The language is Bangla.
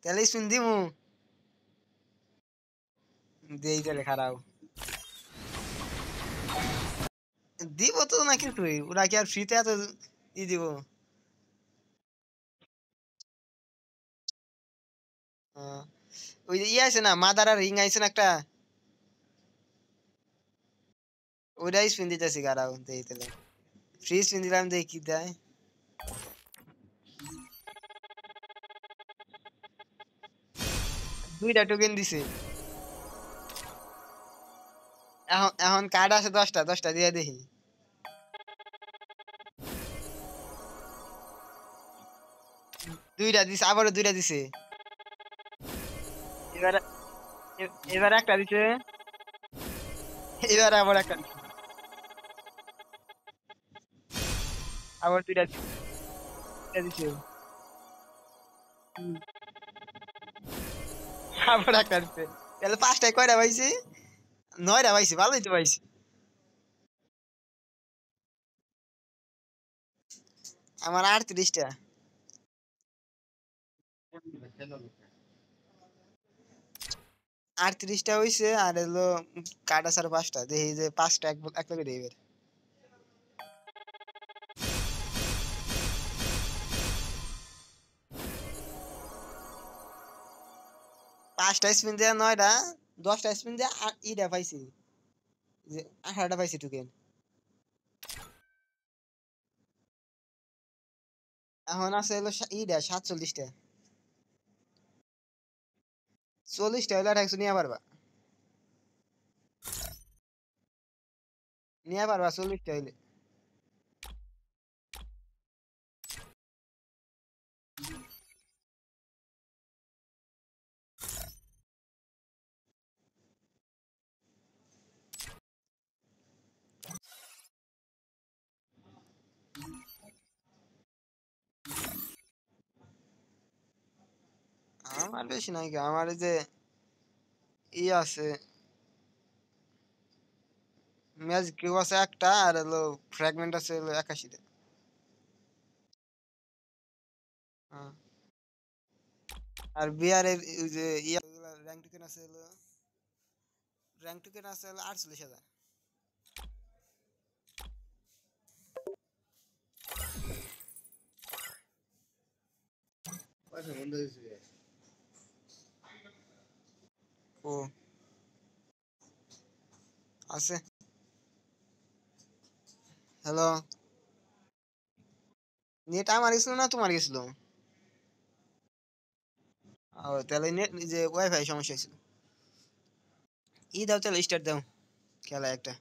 তাহলে শুন দিমু দেই তাহলে খারাপ দিব তো না কিছুই ওরা কি আর ফ্রিতে এত দিব আহ, ওই যে ইয়ে আছে না মাদার আর রিং আইছে না একটা ওইটাই স্পিন দিতেছি খারাপ দেই তাহলে ফ্রি স্পিন দিলাম দেই কি দেয় দুইটা টোকেন দিছে এখন এখন কার্ড আছে 10টা দিয়ে দেখি দুইটা দিছে আবারও দুইটা দিছে এবার এবার একটা দিছে এবার আবার একটা দিছে আবার দুইটা দিছে হুম, আবার একটা দিছে তাহলে পাঁচটায় কয়টা পাইছি 9টা পাইছি ভালোই তো পাইছি আমার 38টা 38টা হইছে আর হলো কাটা ছাড়া 5টা দেখি যে 5টা এক লগে দেই এবার 5টা স্পিন দিয়ে 9টা 10টা স্পিন দিয়ে ইটা পাইছি যে 18টা পাইছি টোকেন এখন আছে হলো ইটা 47টা 40টা হইলে আর একশো নিয়ে পারবা নিয়ে পারবা 40টা হইলে আমার বেশি নাই কি, আমার এই যে ই আছে ম্যাজিক কিউব আছে একটা আর হলো ফ্র্যাগমেন্ট আছে হলো 81টা হ্যাঁ। আর বিয়ারের ওই যে ইয়া র্যাঙ্ক টোকেন আছে হলো র্যাঙ্ক টোকেন আছে হলো 48,000 ও আছে হ্যালো নেট আমার গেছিল না তোমার গেছিল ও তাহলে নেট যে ওয়াইফাই সমস্যা ছিল ই দাও তাহলে স্টার্ট দাও খেলা একটা